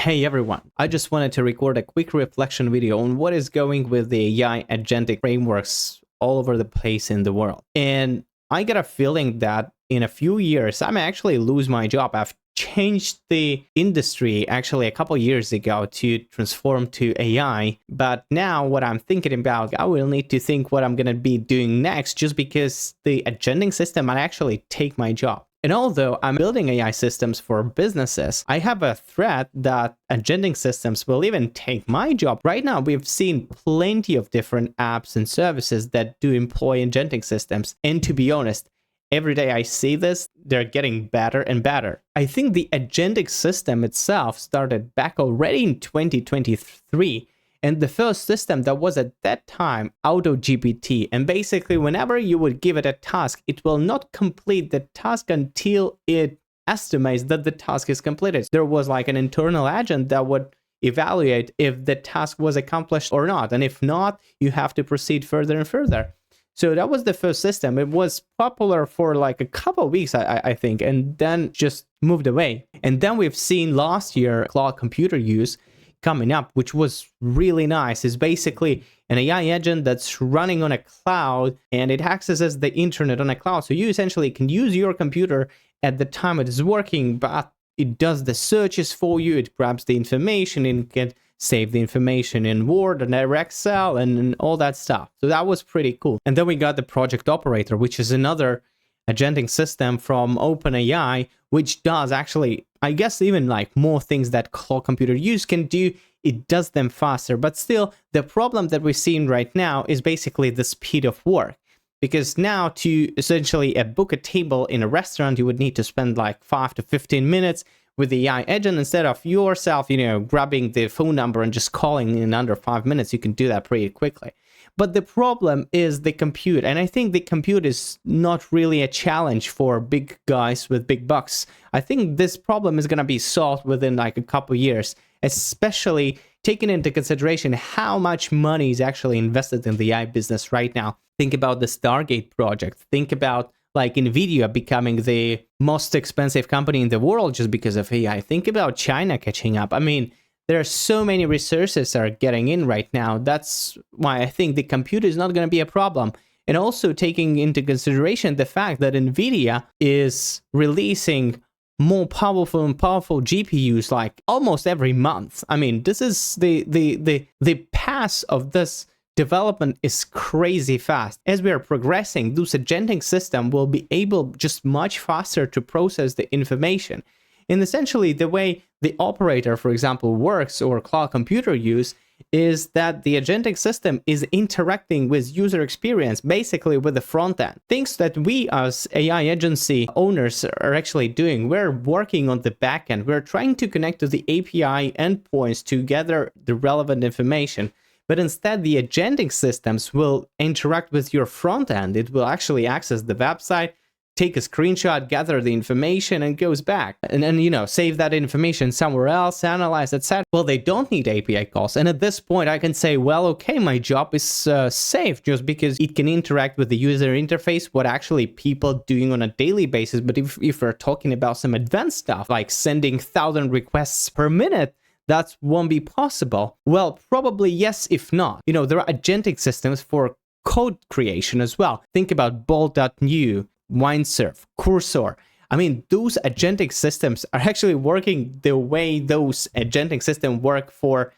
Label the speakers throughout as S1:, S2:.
S1: Hey everyone, I just wanted to record a quick reflection video on what is going with the AI agentic frameworks all over the place in the world. And I get a feeling that in a few years, I may actually lose my job. I've changed the industry actually a couple years ago to transform to AI. But now what I'm thinking about, I will need to think what I'm going to be doing next just because the agentic system might actually take my job. And although I'm building AI systems for businesses, I have a threat that agentic systems will even take my job. Right now, we've seen plenty of different apps and services that do employ agentic systems. And to be honest, every day I see this, they're getting better and better. I think the agentic system itself started back already in 2023. And the first system that was at that time, AutoGPT. And basically, whenever you would give it a task, it will not complete the task until it estimates that the task is completed. There was like an internal agent that would evaluate if the task was accomplished or not. And if not, you have to proceed further and further. So that was the first system. It was popular for like a couple of weeks, I think, and then just moved away. And then we've seen last year cloud computer use coming up, which was really nice. It's basically an AI agent that's running on a cloud and it accesses the internet on a cloud. So you essentially can use your computer at the time it is working, but it does the searches for you. It grabs the information and can save the information in Word and Excel and all that stuff. So that was pretty cool. And then we got the project operator, which is another agentic system from OpenAI, which does actually, I guess, even like more things that cloud computer use can do. It does them faster, but still the problem that we're seeing right now is basically the speed of work. Because now to essentially book a table in a restaurant, you would need to spend like 5 to 15 minutes with the AI agent instead of yourself, grabbing the phone number and just calling in under 5 minutes. You can do that pretty quickly. But the problem is the compute. And I think the compute is not really a challenge for big guys with big bucks. I think this problem is going to be solved within like a couple years, especially taking into consideration how much money is actually invested in the AI business right now. Think about the Stargate project. Think about like NVIDIA becoming the most expensive company in the world just because of AI. Think about China catching up. I mean, there are so many resources are getting in right now. That's why I think the compute is not going to be a problem. And also taking into consideration the fact that NVIDIA is releasing more powerful and powerful GPUs like almost every month. I mean, this is the path of this development is crazy fast. As we are progressing, those agentic system will be able just much faster to process the information. And essentially, the way the operator, for example, works or cloud computer use is that the agentic system is interacting with user experience, basically with the front end. Things that we as AI agency owners are actually doing, we're working on the back end. We're trying to connect to the API endpoints to gather the relevant information. But instead, the agentic systems will interact with your front end. It will actually access the website, take a screenshot, gather the information, and goes back. And then, save that information somewhere else, analyze, etc. Well, they don't need API calls. And at this point, I can say, well, okay, my job is safe just because it can interact with the user interface, what actually people doing on a daily basis. But if we're talking about some advanced stuff, like sending 1,000 requests per minute, that won't be possible. Well, probably yes, if not. There are agentic systems for code creation as well. Think about bolt.new, Windsurf, Cursor. I mean, those agentic systems are actually working the way those agentic systems work for,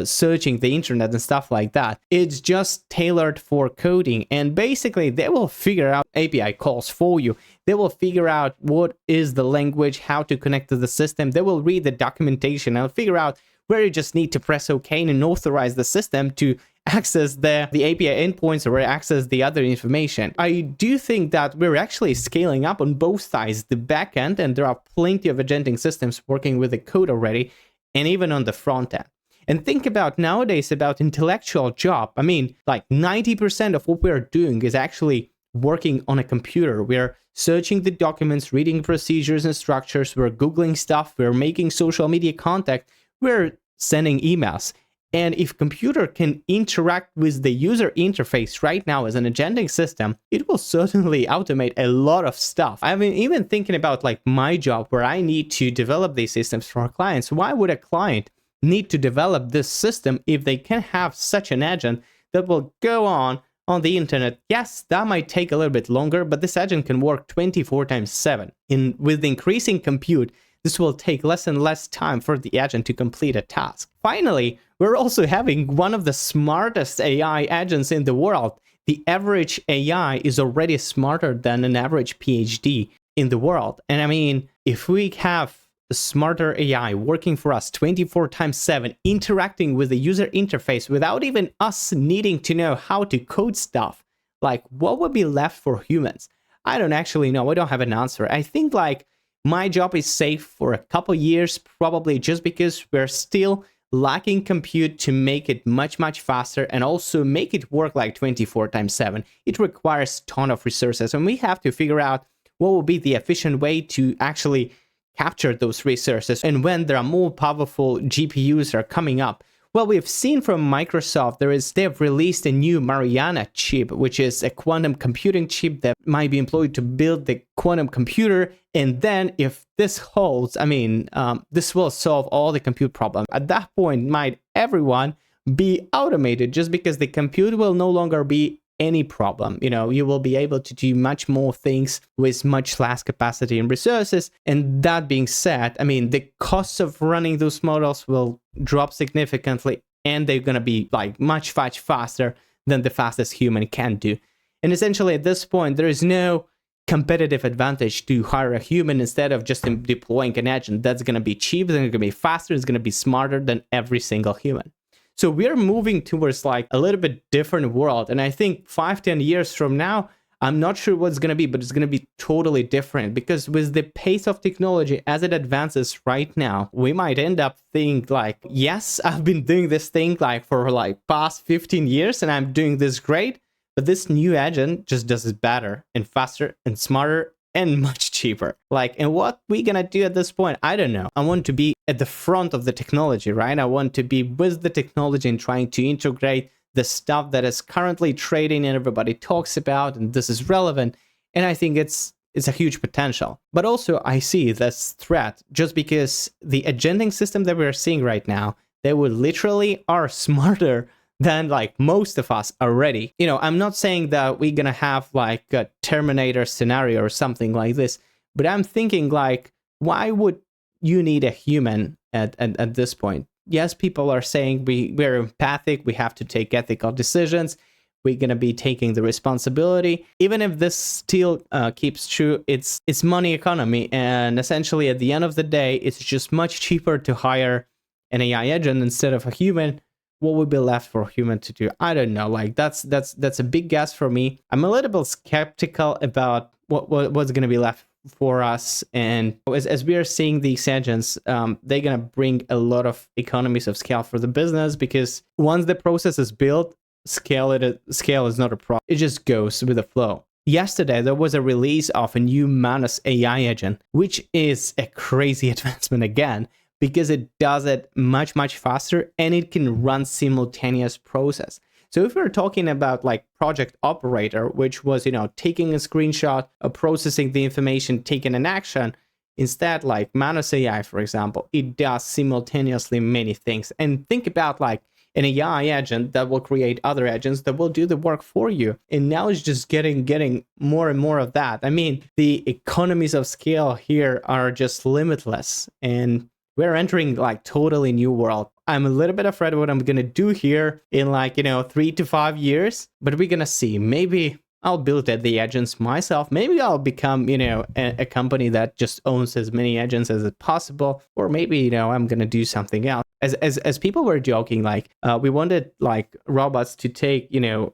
S1: searching the internet and stuff like that. It's just tailored for coding. And basically, they will figure out API calls for you. They will figure out what is the language, how to connect to the system. They will read the documentation and figure out where you just need to press OK and authorize the system to access the API endpoints or access the other information. I do think that we're actually scaling up on both sides, the backend, and there are plenty of agentic systems working with the code already, and even on the front end. And think about nowadays about intellectual job. I mean, like 90% of what we're doing is actually working on a computer. We're searching the documents, reading procedures and structures. We're Googling stuff. We're making social media contact. We're sending emails. And if computer can interact with the user interface right now as an agentic system, it will certainly automate a lot of stuff. I mean, even thinking about like my job where I need to develop these systems for our clients, why would a client need to develop this system if they can have such an agent that will go on the internet? Yes, that might take a little bit longer, but this agent can work 24/7. With the increasing compute, this will take less and less time for the agent to complete a task. Finally, we're also having one of the smartest AI agents in the world. The average AI is already smarter than an average PhD in the world. And I mean, if we have a smarter AI working for us 24/7, interacting with the user interface without even us needing to know how to code stuff, like what would be left for humans? I don't actually know. I don't have an answer. I think like my job is safe for a couple years, probably just because we're still lacking compute to make it much faster and also make it work like 24/7. It requires a ton of resources, and we have to figure out what will be the efficient way to actually capture those resources and when there are more powerful GPUs are coming up. Well, we've seen from Microsoft, they've released a new Mariana chip, which is a quantum computing chip that might be employed to build the quantum computer. And then if this holds, I mean, this will solve all the compute problems. At that point, might everyone be automated just because the compute will no longer be any problem. You know, you will be able to do much more things with much less capacity and resources. And that being said, I mean, the costs of running those models will drop significantly, and they're going to be like much faster than the fastest human can do. And essentially at this point, there is no competitive advantage to hire a human instead of just deploying an agent that's going to be cheap, it's going to be faster, it's going to be smarter than every single human. So we're moving towards like a little bit different world. And I think 5-10 years from now, I'm not sure what's going to be, but it's going to be totally different, because with the pace of technology as it advances right now, we might end up thinking like, yes, I've been doing this thing like for like past 15 years and I'm doing this great, but this new agent just does it better and faster and smarter and much cheaper. Like, and what we gonna do at this point, I don't know. I want to be at the front of the technology, right? I want to be with the technology and trying to integrate the stuff that is currently trading and everybody talks about, and this is relevant. And I think it's a huge potential. But also I see this threat just because the agenting system that we're seeing right now, they would literally are smarter than like most of us already. You know, I'm not saying that we're gonna have like a Terminator scenario or something like this, but I'm thinking like, why would you need a human at this point? Yes, people are saying we're empathic, we have to take ethical decisions, we're gonna be taking the responsibility. Even if this still keeps true, it's money economy, and essentially at the end of the day, it's just much cheaper to hire an AI agent instead of a human. What would be left for a human to do? I don't know. Like that's a big guess for me. I'm a little bit skeptical about what's going to be left for us. And as we are seeing these agents, they're going to bring a lot of economies of scale for the business, because once the process is built, scale is not a problem. It just goes with the flow. Yesterday, there was a release of a new Manus AI agent, which is a crazy advancement again, because it does it much faster and it can run simultaneous process. So if we're talking about like project operator, which was, you know, taking a screenshot of processing the information, taking an action, instead like Manus AI, for example, it does simultaneously many things. And think about like an AI agent that will create other agents that will do the work for you. And now it's just getting more and more of that. I mean, the economies of scale here are just limitless, and we're entering like totally new world. I'm a little bit afraid of what I'm gonna do here in like, 3 to 5 years, but we're gonna see. Maybe I'll build the agents myself. Maybe I'll become, a company that just owns as many agents as possible. Or maybe, I'm gonna do something else. As people were joking, like we wanted like robots to take,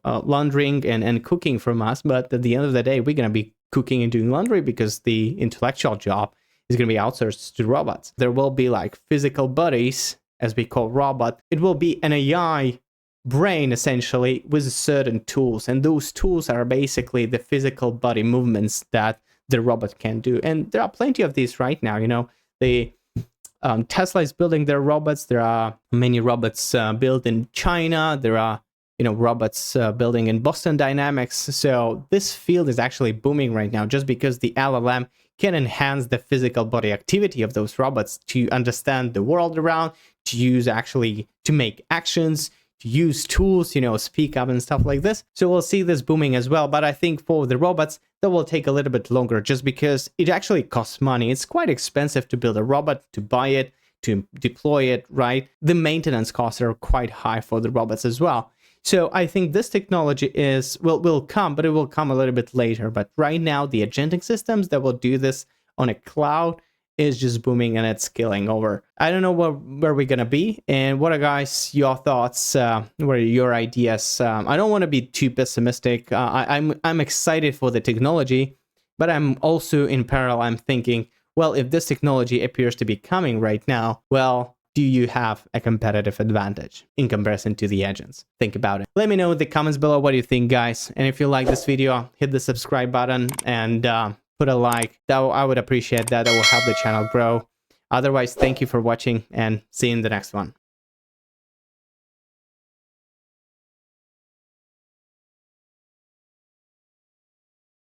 S1: laundering and cooking from us, but at the end of the day, we're gonna be cooking and doing laundry because the intellectual job is going to be outsourced to robots. There will be like physical bodies, as we call robot. It will be an AI brain essentially with certain tools, and those tools are basically the physical body movements that the robot can do. And there are plenty of these right now. The Tesla is building their robots. There are many robots built in China. There are robots building in Boston Dynamics. So this field is actually booming right now just because the LLM can enhance the physical body activity of those robots to understand the world around, to use actually to make actions, to use tools, speak up and stuff like this. So we'll see this booming as well. But I think for the robots, that will take a little bit longer just because it actually costs money. It's quite expensive to build a robot, to buy it, to deploy it, right? The maintenance costs are quite high for the robots as well. So I think this technology will come, but it will come a little bit later. But right now, the agentic systems that will do this on a cloud is just booming and it's scaling over. I don't know where we're gonna be, and what are guys your thoughts? What are your ideas? I don't want to be too pessimistic. I'm excited for the technology, but I'm also in parallel. I'm thinking, well, if this technology appears to be coming right now, well, do you have a competitive advantage in comparison to the agents? Think about it. Let me know in the comments below what you think, guys. And if you like this video, hit the subscribe button and put a like. I would appreciate that. That will help the channel grow. Otherwise, thank you for watching and see you in the next one.